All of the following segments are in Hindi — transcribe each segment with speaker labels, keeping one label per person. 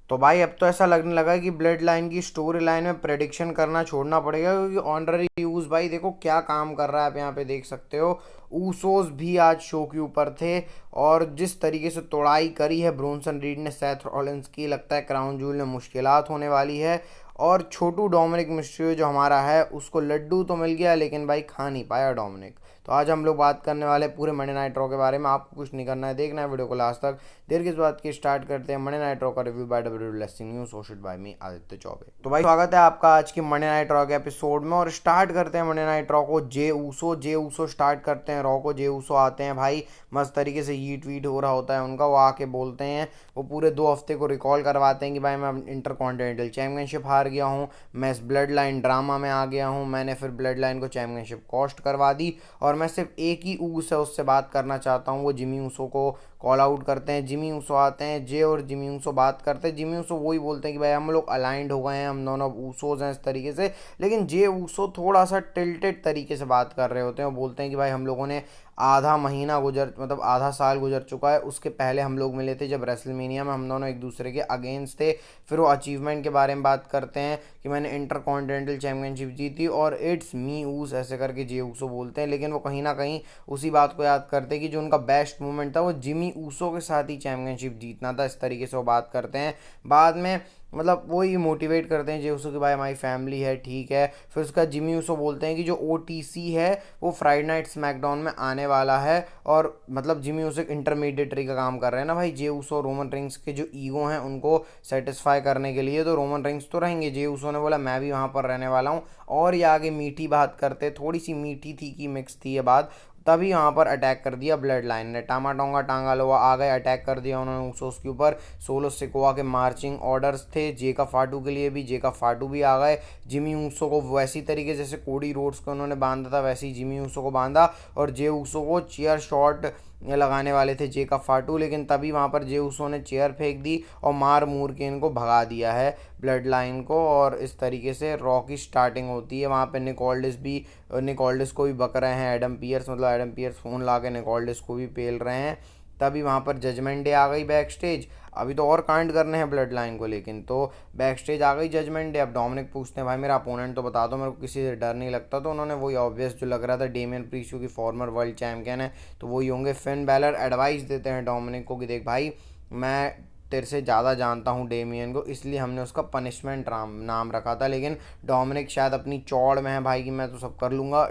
Speaker 1: तो भाई अब तो ऐसा लगने लगा है कि ब्लड लाइन की स्टोरी लाइन में प्रेडिक्शन करना छोड़ना पड़ेगा, क्योंकि ऑनररी यूज भाई देखो क्या काम कर रहा है, आप यहाँ पे देख सकते हो। ऊसोस भी आज शो के ऊपर थे, और जिस तरीके से तोड़ाई करी है ब्रोंसन रीड ने सेथ रॉलिंस की, लगता है क्राउन जूल में मुश्किलात होने वाली है। और छोटू डोमिनिक मिस्ट्रियो जो हमारा है, उसको लड्डू तो मिल गया लेकिन भाई खा नहीं पाया डोमिनिक। तो आज हम लोग बात करने वाले पूरे मंडे नाइट रॉ के बारे में। आपको कुछ नहीं करना है, देखना है वीडियो को लास्ट तक। देर किस बात की, स्टार्ट करते हैं मंडे नाइट रॉ का review by WWE wrestling news hosted by me Aditya Chaubey. तो भाई स्वागत है आपका आज की मंडे नाइट रॉ के एपिसोड में, और स्टार्ट करते हैं मंडे नाइट रॉ को जे ऊसो स्टार्ट करते हैं रॉ को। जे ऊसो आते हैं भाई, मस्त तरीके से ये ट्वीट हो रहा होता है उनका, वो आके बोलते हैं, वो पूरे 2 हफ्ते को रिकॉल करवाते हैं कि भाई मैं इंटर कॉन्टिनेंटल चैंपियनशिप हार गया हूँ, मैं इस ब्लड लाइन ड्रामा में आ गया हूँ, मैंने फिर ब्लड लाइन को चैंपियनशिप कॉस्ट करवा दी, और मैं सिर्फ एक ही ऊस है उससे बात करना चाहता हूँ। वो जिमी ऊसो को कॉल आउट करते हैं। जिमी ऊसो आते हैं, जे और जिमी ऊसो बात करते हैं। जिमी ऊसो वही बोलते हैं कि भाई हम लोग अलाइंड हो गए हैं, हम दोनों ऊसोज हैं इस तरीके से। लेकिन जे ऊसो थोड़ा सा टिल्टेड तरीके से बात कर रहे होते हैं, वो बोलते हैं कि भाई हम लोगों ने आधा महीना गुजर मतलब आधा साल गुजर चुका है, उसके पहले हम लोग मिले थे जब रेसलमेनिया में हम दोनों एक दूसरे के अगेंस्ट थे। फिर वो अचीवमेंट के बारे में बात करते हैं कि मैंने इंटर कॉन्टिनेंटल चैंपियनशिप जीती और इट्स मी ऊस ऐसे करके जे ऊसो बोलते हैं। लेकिन वो कहीं ना कहीं उसी बात को याद करते हैं कि जो उनका बेस्ट मोमेंट था वो जिमी ऊसो के साथ ही चैंपियनशिप जीतना था, इस तरीके से वो बात करते हैं। बाद में मतलब वही मोटिवेट करते हैं जे ऊसो कि भाई हमारी फैमिली है, ठीक है। फिर उसका जिमी ऊसो बोलते हैं कि जो ओटीसी है वो फ्राइडे नाइट स्मैकडाउन में आने वाला है, और मतलब जिमी ऊसो एक इंटरमीडिएटरी का काम कर रहे हैं ना भाई जे ऊसो। रोमन रिंग्स के जो ईगो हैं उनको सेटिस्फाई करने के लिए, तो रोमन रिंग्स तो रहेंगे। जे ऊसो ने बोला मैं भी वहाँ पर रहने वाला हूँ, और ये आगे मीठी बात करते, थोड़ी सी मीठी थी कि मिक्स थी ये बात। तभी वहाँ पर अटैक कर दिया ब्लड लाइन ने, टामा टोंगा टांगा लोआ आ गए, अटैक कर दिया उन्होंने ऊसोस के ऊपर। सोलो सिकोआ के मार्चिंग ऑर्डर्स थे जे का फाटू के लिए भी, जे का फाटू भी आ गए। जिमी ऊसो को वैसी तरीके जैसे कोडी रोड्स को उन्होंने बांधा था, वैसे ही जिमी ऊसो को बांधा, और जे ऊसो को चेयर शॉट लगाने वाले थे जे का फाटू, लेकिन तभी वहाँ पर जे ऊसो ने चेयर फेंक दी और मार मूर के इनको भगा दिया है ब्लड लाइन को। और इस तरीके से रॉ की स्टार्टिंग होती है। वहाँ पे निकोल्डिस को भी बक रहे हैं एडम पियर्स, मतलब एडम पियर्स फ़ोन ला के निकोल्डिस को भी पेल रहे हैं। तभी वहाँ पर जजमेंट डे आ गई बैक स्टेज। अभी तो और कांड करने हैं ब्लड लाइन को, लेकिन तो बैक स्टेज आ गई जजमेंट डे। अब डोमिनिक पूछते हैं भाई मेरा अपोनेंट तो बता दो, मेरे को किसी से डर नहीं लगता। तो उन्होंने वही ऑब्वियस जो लग रहा था, डेमियन प्रीस्ट की फॉर्मर वर्ल्ड चैम्पियन है तो वही होंगे फिन बैलर। एडवाइस देते हैं डोमिनिक को कि देख भाई मैं तेरे से ज़्यादा जानता हूँ डेमियन को, इसलिए हमने उसका पनिशमेंट नाम रखा था। लेकिन डोमिनिक शायद अपनी चौड़ में है भाई कि मैं तो सब कर लूँगा।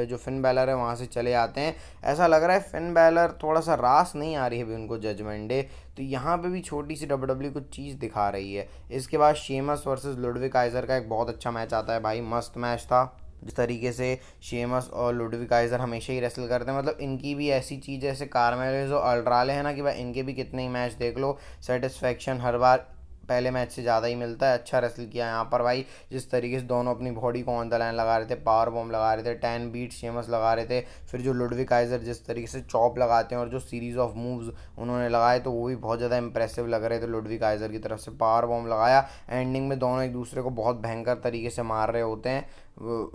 Speaker 1: जो फिन बैलर है वहाँ से चले आते हैं। ऐसा लग रहा है फिन बैलर थोड़ा सा रास नहीं आ रही है अभी उनको जजमेंट डे। तो यहाँ पे भी छोटी सी डब्ल्यू कुछ चीज़ दिखा रही है। इसके बाद शेमस वर्सेस लुडविक काइजर का एक बहुत अच्छा मैच आता है भाई, मस्त मैच था। जिस तरीके से शेमस और लुडविक काइजर हमेशा ही रेसल करते हैं, मतलब इनकी भी ऐसी चीज़ जैसे कार्मेलो जो अल्ट्राले है ना, कि भाई इनके भी कितने ही मैच देख लो, सेटिस्फेक्शन हर बार पहले मैच से ज़्यादा ही मिलता है। अच्छा रेसल किया यहाँ पर भाई, जिस तरीके से दोनों अपनी बॉडी को ऑन द लाइन लगा रहे थे, पावर बॉम्ब लगा रहे थे, 10 बीट शेमस लगा रहे थे। फिर जो लुडविक काइजर जिस तरीके से चॉप लगाते हैं और जो सीरीज ऑफ मूव्स उन्होंने लगाए, तो वो भी बहुत ज़्यादा इंप्रेसिव लग रहे थे लुडविक काइजर की तरफ से। पावर बॉम्ब लगाया, एंडिंग में दोनों एक दूसरे को बहुत भयंकर तरीके से मार रहे होते हैं,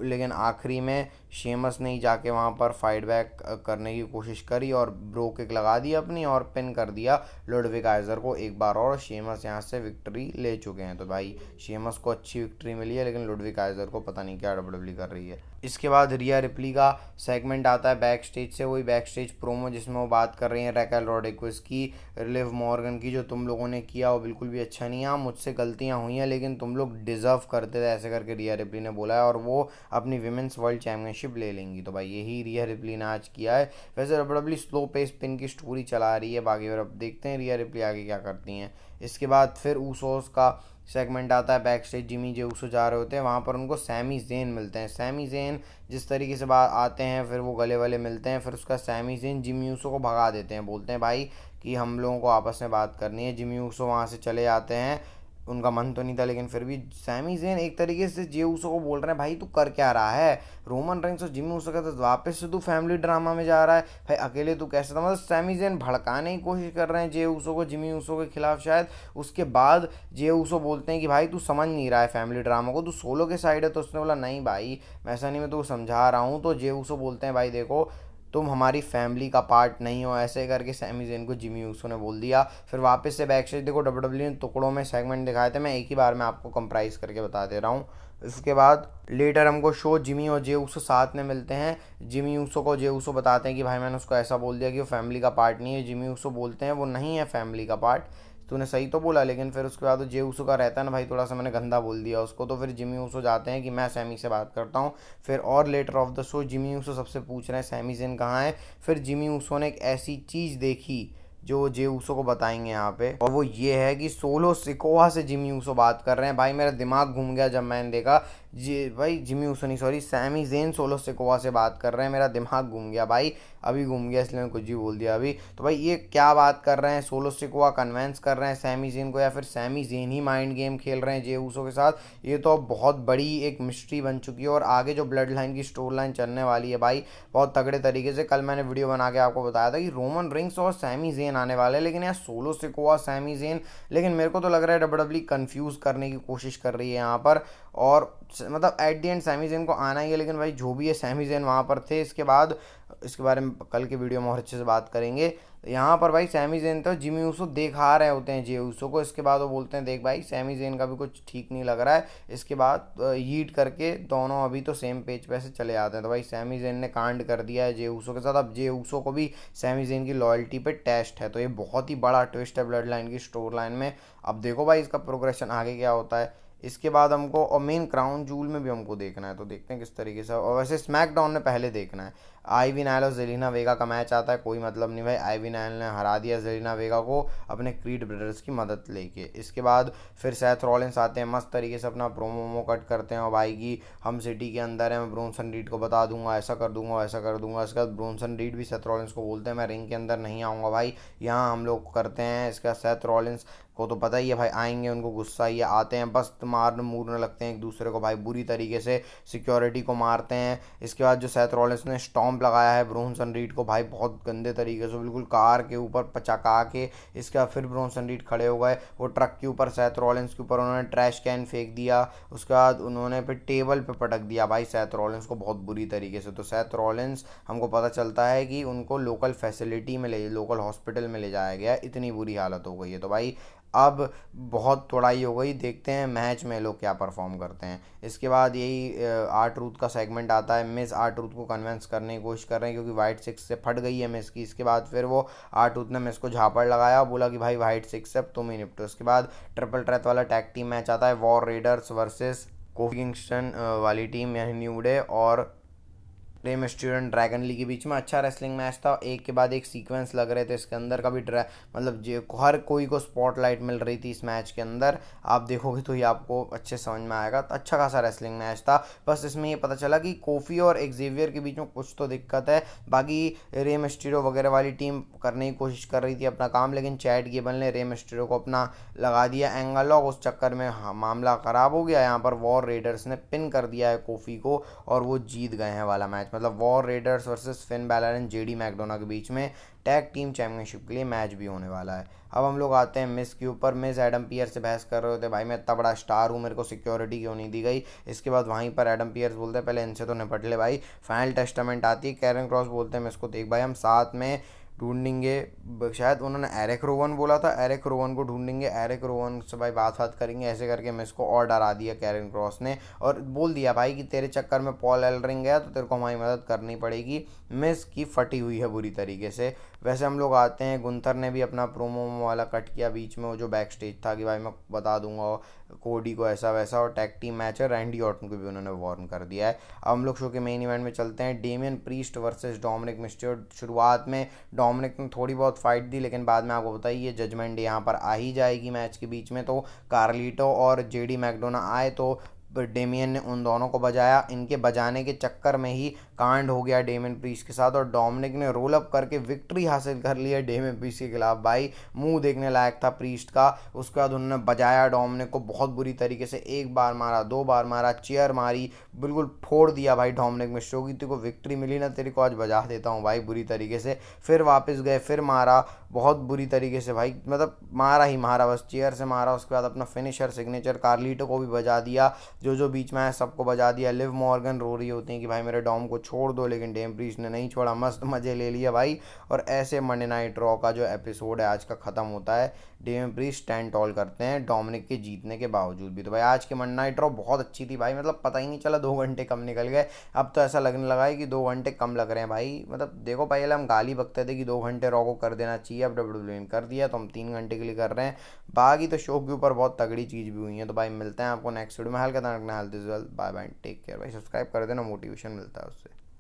Speaker 1: लेकिन आखिरी में शेमस ने ही जाके वहाँ पर फाइट बैक करने की कोशिश करी और ब्रो किक लगा दी अपनी और पिन कर दिया लुडविक काइजर को एक बार, और शेमस यहाँ से विक्ट्री ले चुके हैं। तो भाई शेमस को अच्छी विक्ट्री मिली है, लेकिन लुडविक काइजर को पता नहीं क्या डब्ल्यूडब्ल्यू कर रही है। इसके बाद रिया रिप्ली का सेगमेंट आता है बैक स्टेज से, वही बैक स्टेज प्रोमो जिसमें वो बात कर रही हैं रैकेल रॉड्रिगेज की, लिव मॉर्गन की, जो तुम लोगों ने किया वो बिल्कुल भी अच्छा नहीं है, मुझसे गलतियां हुई हैं लेकिन तुम लोग डिजर्व करते थे, ऐसे करके रिया रिप्ली ने बोला है। और वो अपनी विमेंस वर्ल्ड चैम्पियनशिप ले लेंगी। तो भाई यही रिया रिप्ली ने आज किया है। वैसे डब्ल्यूडब्ल्यू स्लो पेस पिन की स्टोरी चला रही है बाकी, और अब देखते हैं रिया रिप्ली आगे क्या करती हैं। इसके बाद फिर ऊसोस का सेगमेंट आता है back stage. Jimmy Jey Uso जा रहे होते हैं, वहाँ पर उनको सैमी जेन मिलते हैं। सैमी जेन जिस तरीके से बात आते हैं, फिर वो गले वाले मिलते हैं, फिर उसका सैमी जेन जिमी ऊसो को भगा देते हैं, बोलते हैं भाई कि हम लोगों को आपस में बात करनी है। जिमी ऊसो वहाँ से चले जाते हैं, उनका मन तो नहीं था, लेकिन फिर भी सैमी जेन एक तरीके से जे ऊसो को बोल रहे हैं भाई तू कर क्या रहा है, रोमन रेंस और जिमी ऊसो के साथ वापस से तू फैमिली ड्रामा में जा रहा है भाई, अकेले तू कैसे था। मतलब सैमी जेन भड़काने की कोशिश कर रहे हैं जे ऊसो को जिमी ऊसो के खिलाफ शायद। उसके बाद जे ऊसो बोलते हैं कि भाई तू समझ नहीं रहा है फैमिली ड्रामा को, तू सोलो के साइड है। तो उसने बोला नहीं भाई मैं ऐसा नहीं, मैं तो समझा रहा हूँ। तो जे ऊसो बोलते हैं भाई देखो तुम हमारी फैमिली का पार्ट नहीं हो, ऐसे करके सैमी ज़ेन को जिमी ऊसो ने बोल दिया। फिर वापस से बैक स्टेज देखो, डब्ल्यू ने टुकड़ों में सेगमेंट दिखाए थे, मैं एक ही बार में आपको कंप्राइज करके बता दे रहा हूँ। इसके बाद लेटर हमको शो जिमी और जे ऊसो साथ में मिलते हैं। जिमी ऊसो को जे ऊसो बताते हैं कि भाई मैंने उसको ऐसा बोल दिया कि वो फैमिली का पार्ट नहीं है। जिमी ऊसो बोलते हैं वो नहीं है फैमिली का पार्ट, तूने सही तो बोला, लेकिन फिर उसके बाद जे ऊसो का रहता है ना भाई थोड़ा सा मैंने गंदा बोल दिया उसको, तो फिर जिमी ऊसो जाते हैं कि मैं सैमी से बात करता हूँ। फिर और later of the show Jimmy Uso सबसे पूछ रहे हैं सैमी ज़ेन कहाँ है। फिर जिमी ऊसो ने एक ऐसी चीज़ देखी जो जे ऊसो को बताएंगे यहाँ पे, और वो ये है कि सोलो सिकोआ से जिमी ऊसो बात कर रहे हैं। भाई मेरा दिमाग घूम गया जब मैंने देखा, जी भाई जिमी ऊसो नहीं, sorry Sami Zayn solo Sikoa से बात कर रहे हैं, मेरा दिमाग घूम गया भाई, अभी घूम गया इसलिए मैं कुछ भी बोल दिया अभी। तो भाई ये क्या बात कर रहे हैं, सोलो सिकोआ कन्वेंस कर रहे हैं सैमी ज़ेन को, या फिर सैमी ज़ेन ही माइंड गेम खेल रहे हैं जे ऊसो के साथ, ये तो अब बहुत बड़ी एक मिस्ट्री बन चुकी है। और आगे जो ब्लड लाइन की स्टोरी लाइन चलने वाली है भाई बहुत तगड़े तरीके से, कल मैंने वीडियो बना के आपको बताया था कि रोमन रिंग्स और सैमी ज़ेन आने वाले हैं, लेकिन यार सोलो सिकोआ सैमी ज़ेन, लेकिन मेरे को तो लग रहा है डब्ल्यूडब्ल्यूई कंफ्यूज करने की कोशिश कर रही है यहाँ पर। और मतलब at the end Sami Zayn को आना ही है, लेकिन भाई जो भी है सैमी ज़ेन वहाँ पर थे। इसके बाद इसके बारे में कल के वीडियो में और अच्छे से बात करेंगे। यहाँ पर भाई सैमी ज़ेन तो जिमी ऊसो दिखा रहे होते हैं जे ऊसो को, इसके बाद वो बोलते हैं देख भाई सैमी ज़ेन का भी कुछ ठीक नहीं लग रहा है। इसके बाद यीट करके दोनों अभी तो सेम पेज पे से चले आते हैं। तो भाई सैमी ज़ेन ने कांड कर दिया है जे ऊसो के साथ, अब जे ऊसो को भी सैमी ज़ेन की लॉयल्टी पे टेस्ट है, तो ये बहुत ही बड़ा ट्विस्ट है ब्लड लाइन की स्टोरी लाइन में। अब देखो भाई इसका प्रोग्रेशन आगे क्या होता है। इसके बाद हमको और मेन क्राउन जूल में भी हमको देखना है, तो देखते हैं किस तरीके से। और वैसे स्मैकडाउन में पहले देखना है आईवी नायल और जेलिना वेगा का मैच आता है, कोई मतलब नहीं भाई, आईवी नायल ने हरा दिया जेलिना वेगा को अपने क्रीड ब्रदर्स की मदद लेके। इसके बाद फिर सेथ रॉलिंस आते हैं, मस्त तरीके से अपना प्रोमो कट करते हैं, और भाई की हम सिटी के अंदर है, मैं ब्रोंसन रीड को बता दूंगा, ऐसा कर दूंगा वैसा कर दूंगा। इसके बाद ब्रोंसन रीड भी सेथ रॉलिंस को बोलते हैं मैं रिंग के अंदर नहीं आऊँगा भाई, यहाँ हम लोग करते हैं। इसका सेथ रॉलिंस को तो पता ही है भाई आएंगे, उनको गुस्सा ही आते हैं, बस मारने मूरने लगते हैं एक दूसरे को भाई बुरी तरीके से, सिक्योरिटी को मारते हैं। इसके बाद जो सेथ रॉलिंस ने स्टॉम्प लगाया है ब्रोंसन रीड को भाई बहुत गंदे तरीके से, बिल्कुल कार के ऊपर पचका के। इसके बाद फिर ब्रोंसन रीड खड़े हो गए, वो ट्रक के ऊपर सेथ रॉलिंस के ऊपर उन्होंने ट्रैश कैन फेंक दिया। उसके बाद उन्होंने फिर टेबल पे पटक दिया भाई सेथ रॉलिंस को बहुत बुरी तरीके से। तो सेथ रॉलिंस हमको पता चलता है कि उनको लोकल फैसिलिटी में लोकल हॉस्पिटल में ले जाया गया, इतनी बुरी हालत हो गई है। तो भाई अब बहुत तोड़ाई हो गई, देखते हैं मैच में लोग क्या परफॉर्म करते हैं। इसके बाद यही आर ट्रूथ का सेगमेंट आता है, मिस आर ट्रूथ को कन्विंस करने की कोशिश कर रहे हैं क्योंकि वाइट सिक्स से फट गई है मिस की। इसके बाद फिर वो आर ट्रूथ ने मिस को झापड़ लगाया, बोला कि भाई वाइट सिक्स से अब तुम ही निपटो। इसके बाद ट्रिपल थ्रेट वाला टैग टीम मैच आता है, war readers versus coffee Kingston वाली टीम यानी न्यू डे और Rey Mysterio and Dragon Lee के बीच में। अच्छा रेसलिंग मैच था, एक के बाद एक सीक्वेंस लग रहे थे इसके अंदर का भी मतलब हर कोई को स्पॉटलाइट मिल रही थी इस मैच के अंदर, आप देखोगे तो ये आपको अच्छे समझ में आएगा। तो अच्छा खासा रेसलिंग मैच था, बस इसमें ये पता चला कि कोफी और एक्जेवियर के बीच में कुछ तो दिक्कत है। बाकी रे मिस्टीरियो वगैरह वाली टीम करने की कोशिश कर रही थी अपना काम, लेकिन चैट गेबल ने रे मिस्टीरियो को अपना लगा दिया एंगल लॉक, उस चक्कर में मामला ख़राब हो गया। यहाँ पर वॉर रेडर्स ने पिन कर दिया है कोफी को और वो जीत गए हैं वाला मैच, मतलब war readers versus Finn Balor and JD McDonagh के बीच में टैग टीम चैंपियनशिप के लिए मैच भी होने वाला है। अब हम लोग आते हैं मिस के ऊपर। मिस एडम पियर्स से बहस कर रहे होते भाई मैं इतना बड़ा स्टार हूँ, मेरे को सिक्योरिटी क्यों नहीं दी गई। इसके बाद वहीं पर एडम पियर्स बोलते हैं पहले इनसे तो निपट ले भाई। फाइनल टेस्टामेंट आती है, कैरन क्रॉस बोलते हैं मिस को देख भाई हम साथ में ढूंढेंगे, शायद उन्होंने एरिक रोवन बोला था, एरिक रोवन को ढूंढेंगे, एरिक रोवन से भाई बात करेंगे, ऐसे करके मिस को और डरा दिया कैरन क्रॉस ने और बोल दिया भाई कि तेरे चक्कर में पॉल एलरिंग गया तो तेरे को हमारी मदद करनी पड़ेगी। मिस की फटी हुई है बुरी तरीके से। वैसे हम लोग आते हैं, गुंथर ने भी अपना प्रोमो वाला कट किया बीच में, वो जो बैक स्टेज था कि भाई मैं बता दूंगा कोडी को ऐसा वैसा, और टैग टीम मैच है, रैंडी ऑर्टन को भी उन्होंने वार्न कर दिया है। अब हम लोग शो के मेन इवेंट में चलते हैं, Damien priest versus Dominik Mysterio. शुरुआत में डोमिनिक ने थोड़ी बहुत फाइट दी, लेकिन बाद में आपको बताइए जजमेंट यहाँ पर आ ही जाएगी मैच के बीच में। तो कार्लिटो और जेडी मैकडोना आए तो डेमियन ने उन दोनों को बजाया, इनके बजाने के चक्कर में ही कांड हो गया डेमियन प्रीस्ट के साथ और डोमिनिक ने रोल अप करके विक्ट्री हासिल कर ली है डेमियन प्रीस्ट के खिलाफ। भाई मुंह देखने लायक था प्रीस्ट का। उसके बाद उन्होंने बजाया डोमिनिक को बहुत बुरी तरीके से, एक बार मारा, दो बार मारा, चेयर मारी, बिल्कुल फोड़ दिया भाई डोमिनिक मिस्टीरियो की। तेरे को विक्ट्री मिली ना, तेरे को आज बजा देता हूँ भाई बुरी तरीके से। फिर वापस गए, फिर मारा, बहुत बुरी तरीके से भाई, मतलब मारा ही मारा, बस चेयर से मारा। उसके बाद अपना फिनिशर सिग्नेचर कार्लिटो को भी बजा दिया, जो जो बीच में है सबको बजा दिया। लिव मॉर्गन रो रही होती है कि भाई मेरे डॉम को छोड़ दो, लेकिन डेम प्रीस्ट ने नहीं छोड़ा, मस्त मजे ले लिया भाई। और ऐसे मंडे नाइट रॉ का जो एपिसोड है आज का ख़त्म होता है। डेम प्रीस्ट स्टैंड टॉल करते हैं डोमिनिक के जीतने के बावजूद भी। तो भाई आज की मंडे नाइट रॉ बहुत अच्छी थी भाई, मतलब पता ही नहीं चला 2 घंटे कम निकल गए। अब तो ऐसा लगने लगा है कि 2 घंटे कम लग रहे हैं भाई। मतलब देखो पहले हम गाली बकते थे कि 2 घंटे रॉ को कर देना चाहिए, अब डब्ल्यू ने कर दिया, तो हम 3 घंटे के लिए कर रहे हैं। बाकी तो शो के ऊपर बहुत तगड़ी चीज़ भी हुई है। तो भाई मिलते हैं आपको नेक्स्ट वीडियो में। हल्का रखना health is well, bye bye, take care भाई। सब्सक्राइब कर देना, मोटिवेशन मिलता है उससे।